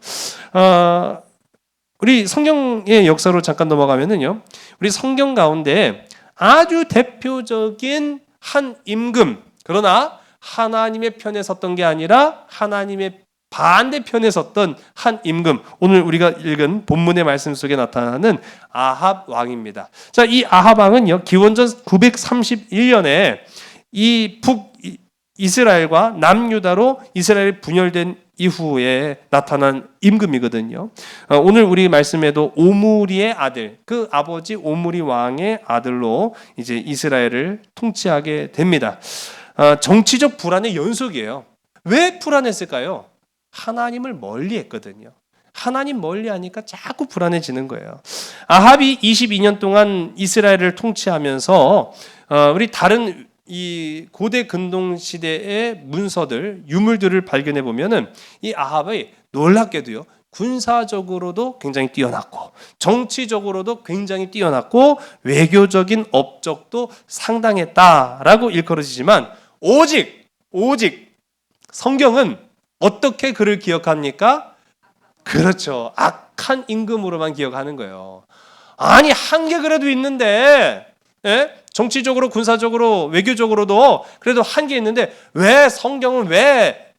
우리 성경의 역사로 잠깐 넘어가면은요. 우리 성경 가운데 아주 대표적인 한 임금, 그러나 하나님의 편에 섰던 게 아니라 하나님의 반대편에 섰던 한 임금, 오늘 우리가 읽은 본문의 말씀 속에 나타나는 아합 왕입니다. 자, 이 아합 왕은요, 기원전 931년에 이 북이스라엘과 남유다로 이스라엘이 분열된 이후에 나타난 임금이거든요. 오늘 우리 말씀에도 오므리의 아들, 그 아버지 오므리 왕의 아들로 이제 이스라엘을 통치하게 됩니다. 정치적 불안의 연속이에요. 왜 불안했을까요? 하나님을 멀리했거든요. 하나님 멀리하니까 자꾸 불안해지는 거예요. 아합이 22년 동안 이스라엘을 통치하면서 우리 다른 이 고대 근동 시대의 문서들, 유물들을 발견해 보면은 이 아합이 놀랍게도요. 군사적으로도 굉장히 뛰어났고 정치적으로도 굉장히 뛰어났고 외교적인 업적도 상당했다라고 일컬어지지만 오직 성경은 어떻게 그를 기억합니까? 그렇죠. 악한 임금으로만 기억하는 거예요. 아니 한 게 그래도 있는데 정치적으로 군사적으로 외교적으로도 그래도 한 게 있는데 왜 성경은 왜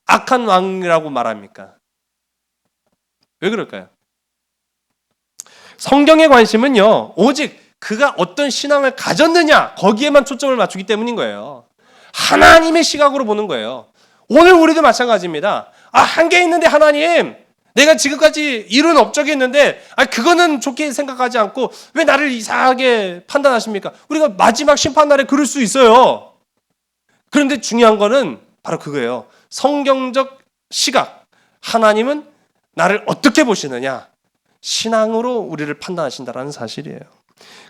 악한 왕이라고 말합니까? 왜 그럴까요? 성경의 관심은요 오직 그가 어떤 신앙을 가졌느냐 거기에만 초점을 맞추기 때문인 거예요. 하나님의 시각으로 보는 거예요. 오늘 우리도 마찬가지입니다. 한계 있는데 하나님, 내가 지금까지 이룬 업적이 있는데 그거는 좋게 생각하지 않고 왜 나를 이상하게 판단하십니까? 우리가 마지막 심판날에 그럴 수 있어요. 그런데 중요한 거는 바로 그거예요. 성경적 시각. 하나님은 나를 어떻게 보시느냐? 신앙으로 우리를 판단하신다는 사실이에요.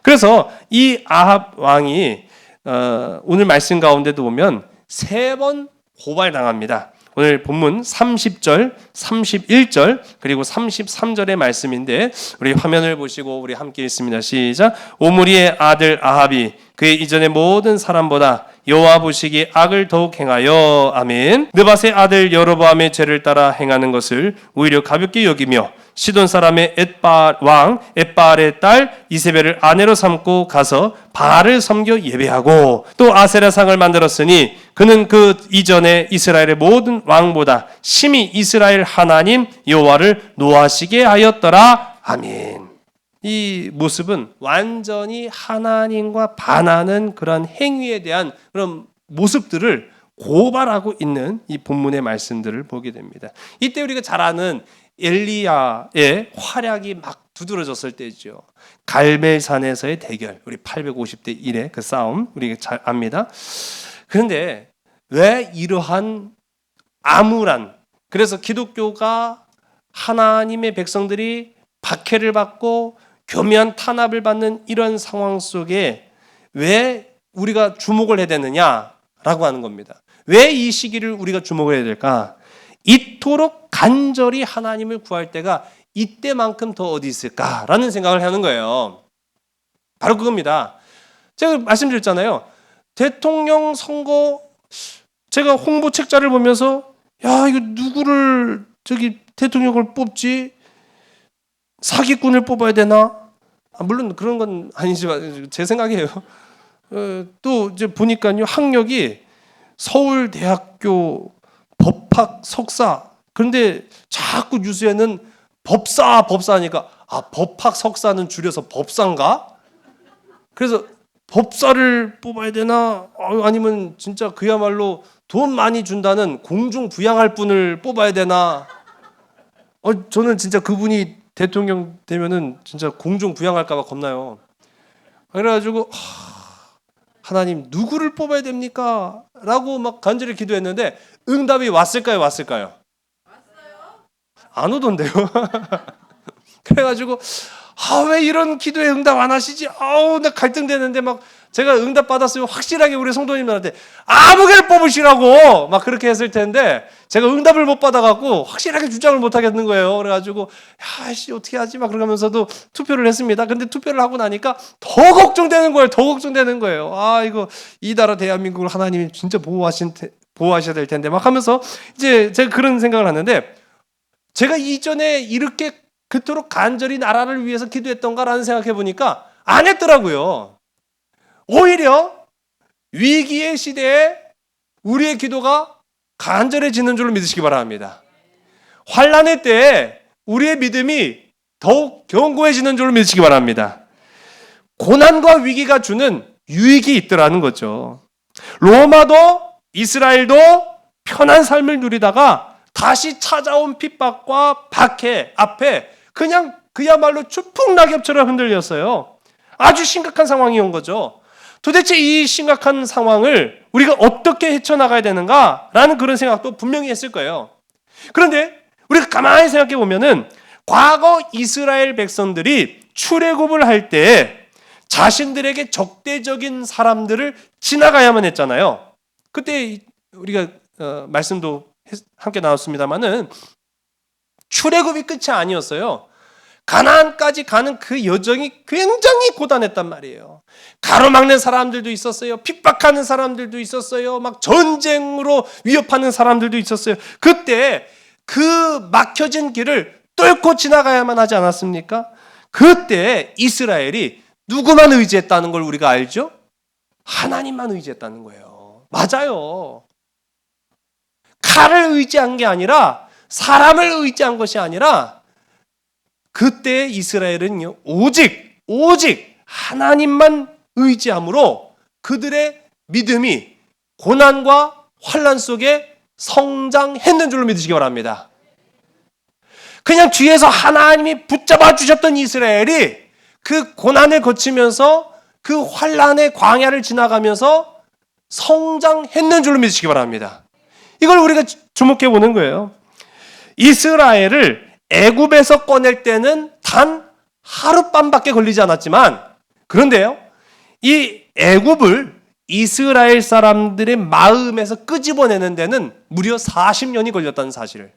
그래서 이 아합 왕이 오늘 말씀 가운데도 보면 3번 고발당합니다. 오늘 본문 30절, 31절 그리고 33절의 말씀인데 우리 화면을 보시고 우리 함께 읽습니다. 시작. 오므리의 아들 아합이 그의 이전의 모든 사람보다 여호와 보시기에 악을 더욱 행하여 아멘. 느밧의 아들 여로보암의 죄를 따라 행하는 것을 오히려 가볍게 여기며 시돈 사람의 엣바알의 딸 이세벨을 아내로 삼고 가서 바알을 섬겨 예배하고 또 아세라상을 만들었으니 그는 그 이전에 이스라엘의 모든 왕보다 심히 이스라엘 하나님 여호와를 노하시게 하였더라. 아멘. 이 모습은 완전히 하나님과 반하는 그런 행위에 대한 그런 모습들을 고발하고 있는 이 본문의 말씀들을 보게 됩니다. 이때 우리가 잘 아는 엘리야의 활약이 막 두드러졌을 때죠. 갈멜산에서의 대결, 우리 850대 1의 그 싸움 우리가 잘 압니다. 그런데 왜 이러한 암울한, 그래서 기독교가 하나님의 백성들이 박해를 받고 교묘한 탄압을 받는 이런 상황 속에 왜 우리가 주목을 해야 되느냐라고 하는 겁니다. 왜 이 시기를 우리가 주목을 해야 될까? 이토록 간절히 하나님을 구할 때가 이때만큼 더 어디 있을까라는 생각을 하는 거예요. 바로 그겁니다. 제가 말씀드렸잖아요. 대통령 선거 제가 홍보 책자를 보면서 야, 이거 누구를 대통령을 뽑지? 사기꾼을 뽑아야 되나? 물론 그런 건 아니지만 제 생각이에요. 또 이제 보니까요, 학력이 서울대학교 법학 석사. 그런데 자꾸 뉴스에는 법사하니까 법학 석사는 줄여서 법사인가? 그래서 법사를 뽑아야 되나? 아니면 진짜 그야말로 돈 많이 준다는 공중 부양할 분을 뽑아야 되나? 저는 진짜 그분이 대통령 되면은 진짜 공중 부양할까 봐 겁나요. 그래가지고 하나님 누구를 뽑아야 됩니까? 라고 막 간절히 기도했는데 응답이 왔을까요? 왔어요. 안 오던데요. 그래가지고 왜 이런 기도에 응답 안 하시지? 나 갈등되는데 막 제가 응답 받았으면 확실하게 우리 성도님들한테 아무개를 뽑으시라고 막 그렇게 했을 텐데 제가 응답을 못 받아갖고 확실하게 주장을 못 하겠는 거예요. 그래가지고 어떻게 하지? 막 그러면서도 투표를 했습니다. 근데 투표를 하고 나니까 더 걱정되는 거예요. 이거 이 나라 대한민국을 하나님이 진짜 보호하셔야 될 텐데 막 하면서 이제 제가 그런 생각을 하는데 제가 이전에 이렇게 그토록 간절히 나라를 위해서 기도했던가라는 생각해 보니까 안 했더라고요. 오히려 위기의 시대에 우리의 기도가 간절해지는 줄로 믿으시기 바랍니다. 환난의 때에 우리의 믿음이 더욱 견고해지는 줄로 믿으시기 바랍니다. 고난과 위기가 주는 유익이 있더라는 거죠. 로마도 이스라엘도 편한 삶을 누리다가 다시 찾아온 핍박과 박해 앞에 그냥 그야말로 추풍낙엽처럼 흔들렸어요. 아주 심각한 상황이 온 거죠. 도대체 이 심각한 상황을 우리가 어떻게 헤쳐나가야 되는가라는 그런 생각도 분명히 했을 거예요. 그런데 우리가 가만히 생각해 보면은 과거 이스라엘 백성들이 출애굽을 할 때 자신들에게 적대적인 사람들을 지나가야만 했잖아요. 그때 우리가 말씀도 함께 나눴습니다마는 출애굽이 끝이 아니었어요. 가나안까지 가는 그 여정이 굉장히 고단했단 말이에요. 가로막는 사람들도 있었어요. 핍박하는 사람들도 있었어요. 막 전쟁으로 위협하는 사람들도 있었어요. 그때 그 막혀진 길을 뚫고 지나가야만 하지 않았습니까? 그때 이스라엘이 누구만 의지했다는 걸 우리가 알죠? 하나님만 의지했다는 거예요. 맞아요. 칼을 의지한 게 아니라 사람을 의지한 것이 아니라 그때 이스라엘은 오직 하나님만 의지함으로 그들의 믿음이 고난과 환난 속에 성장했는 줄로 믿으시기 바랍니다. 그냥 뒤에서 하나님이 붙잡아 주셨던 이스라엘이 그 고난을 거치면서 그 환란의 광야를 지나가면서 성장했는 줄로 믿으시기 바랍니다. 이걸 우리가 주목해 보는 거예요. 이스라엘을 애굽에서 꺼낼 때는 단 하룻밤밖에 걸리지 않았지만, 그런데요, 이 애굽을 이스라엘 사람들의 마음에서 끄집어내는 데는 무려 40년이 걸렸다는 사실을.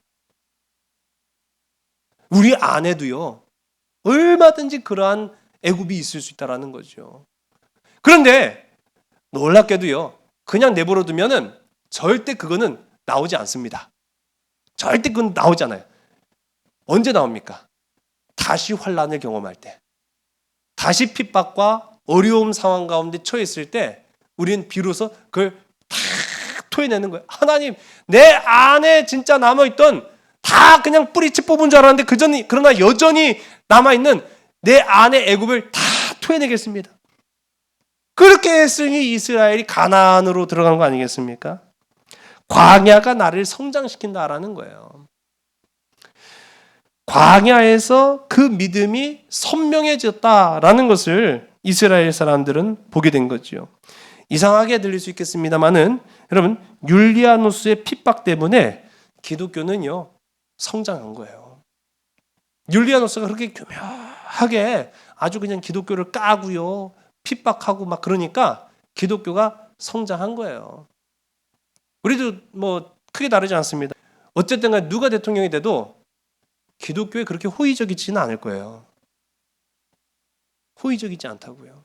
우리 안에도요, 얼마든지 그러한 애굽이 있을 수 있다는 거죠. 그런데 놀랍게도요, 그냥 내버려 두면은 절대 그거는 나오지 않습니다. 절대 그건 나오지 않아요. 언제 나옵니까? 다시 환란을 경험할 때, 다시 핍박과 어려움 상황 가운데 처했을 때 우리는 비로소 그걸 다 토해내는 거예요. 하나님, 내 안에 진짜 남아있던, 다 그냥 뿌리채 뽑은 줄 알았는데 그러나 여전히 남아있는 내 안의 애굽을 다 토해내겠습니다. 그렇게 했으니 이스라엘이 가나안으로 들어간 거 아니겠습니까? 광야가 나를 성장시킨다라는 거예요. 광야에서 그 믿음이 선명해졌다라는 것을 이스라엘 사람들은 보게 된 거죠. 이상하게 들릴 수 있겠습니다만은 여러분, 율리아누스의 핍박 때문에 기독교는요 성장한 거예요. 율리아누스가 그렇게 교묘하게 아주 그냥 기독교를 까고요 핍박하고 막 그러니까 기독교가 성장한 거예요. 우리도 뭐 크게 다르지 않습니다. 어쨌든 간에 누가 대통령이 돼도 기독교에 그렇게 호의적이지는 않을 거예요. 호의적이지 않다고요.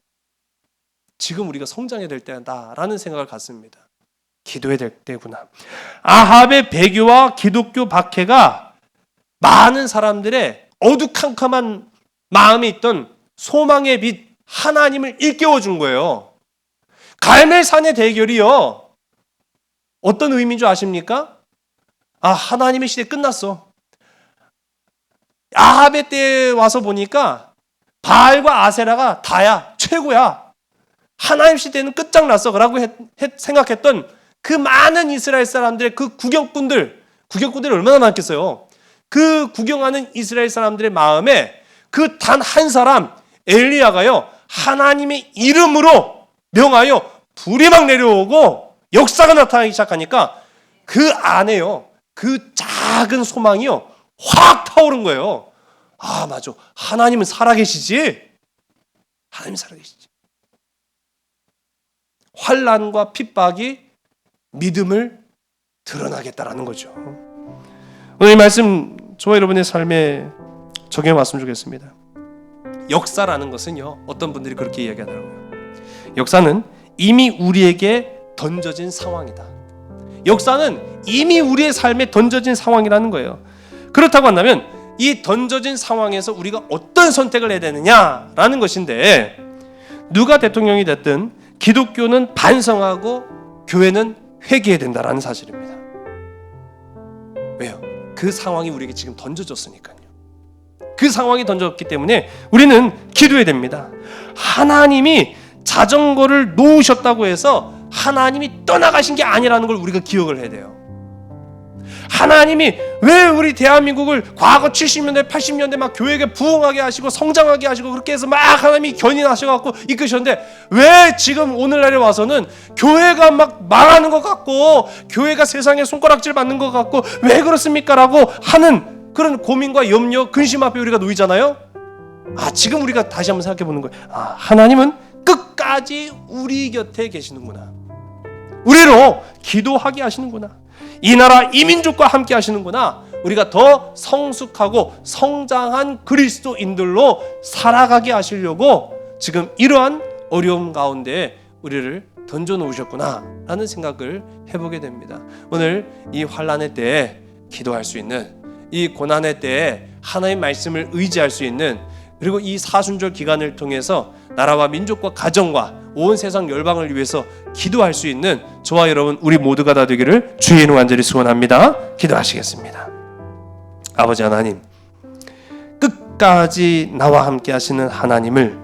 지금 우리가 성장해야 될 때다라는 생각을 갖습니다. 기도해야 될 때구나. 아합의 배교와 기독교 박해가 많은 사람들의 어두컴컴한 마음에 있던 소망의 빛 하나님을 일깨워 준 거예요. 갈멜산의 대결이요, 어떤 의미인 줄 아십니까? 하나님의 시대 끝났어. 아합의 때에 와서 보니까 바알과 아세라가 다야, 최고야. 하나님 시대는 끝장났어 라고 생각했던 그 많은 이스라엘 사람들의 그 구경꾼들이 얼마나 많겠어요. 그 구경하는 이스라엘 사람들의 마음에 그 단 한 사람 엘리야가요, 하나님의 이름으로 명하여 불이 막 내려오고 역사가 나타나기 시작하니까 그 안에요, 그 작은 소망이요 확 타오른 거예요. 맞아, 하나님은 살아계시지. 하나님 살아계시지. 환난과 핍박이 믿음을 드러나겠다라는 거죠. 오늘 이 말씀 저와 여러분의 삶에 적용해 왔으면 좋겠습니다. 역사라는 것은요, 어떤 분들이 그렇게 이야기하더라고요. 역사는 이미 우리에게 던져진 상황이다. 역사는 이미 우리의 삶에 던져진 상황이라는 거예요. 그렇다고 한다면 이 던져진 상황에서 우리가 어떤 선택을 해야 되느냐라는 것인데, 누가 대통령이 됐든 기독교는 반성하고 교회는 회개해야 된다라는 사실입니다. 왜요? 그 상황이 우리에게 지금 던져졌으니까요. 그 상황이 던져졌기 때문에 우리는 기도해야 됩니다. 하나님이 자전거를 놓으셨다고 해서 하나님이 떠나가신 게 아니라는 걸 우리가 기억을 해야 돼요. 하나님이 왜 우리 대한민국을 과거 70년대 80년대 막 교회가 부흥하게 하시고 성장하게 하시고 그렇게 해서 막 하나님이 견인하셔갖고 이끄셨는데, 왜 지금 오늘날에 와서는 교회가 막 망하는 것 같고 교회가 세상에 손가락질 받는 것 같고 왜 그렇습니까? 라고 하는 그런 고민과 염려, 근심 앞에 우리가 놓이잖아요. 지금 우리가 다시 한번 생각해 보는 거예요. 하나님은 끝까지 우리 곁에 계시는구나. 우리로 기도하게 하시는구나. 이 나라 이 민족과 함께 하시는구나. 우리가 더 성숙하고 성장한 그리스도인들로 살아가게 하시려고 지금 이러한 어려움 가운데 우리를 던져놓으셨구나 라는 생각을 해보게 됩니다. 오늘 이 환난의 때에 기도할 수 있는, 이 고난의 때에 하나님의 말씀을 의지할 수 있는, 그리고 이 사순절 기간을 통해서 나라와 민족과 가정과 온 세상 열방을 위해서 기도할 수 있는 저와 여러분 우리 모두가 다 되기를 주의 이름으로 간절히 소원합니다. 기도하시겠습니다. 아버지 하나님, 끝까지 나와 함께 하시는 하나님을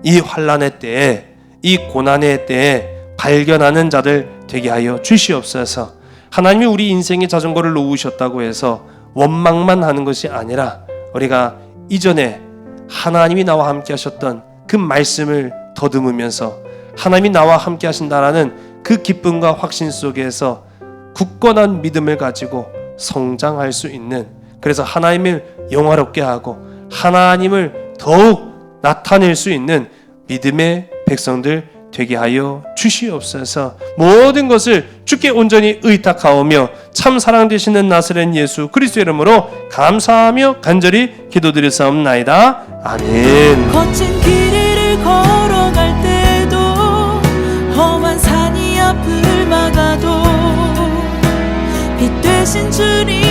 이 환난의 때에, 이 고난의 때에 발견하는 자들 되게 하여 주시옵소서. 하나님이 우리 인생에 자전거를 놓으셨다고 해서 원망만 하는 것이 아니라 우리가 이전에 하나님이 나와 함께 하셨던 그 말씀을 더듬으면서 하나님이 나와 함께 하신다라는 그 기쁨과 확신 속에서 굳건한 믿음을 가지고 성장할 수 있는, 그래서 하나님을 영화롭게 하고 하나님을 더욱 나타낼 수 있는 믿음의 백성들 되게 하여 주시옵소서. 모든 것을 주께 온전히 의탁하오며 참 사랑 되시는 나사렛 예수 그리스도 이름으로 감사하며 간절히 기도드렸사옵나이다. 아멘. 거친 길을 걸어갈 때도 험한 산이 앞을 막아도 빛 되신 주님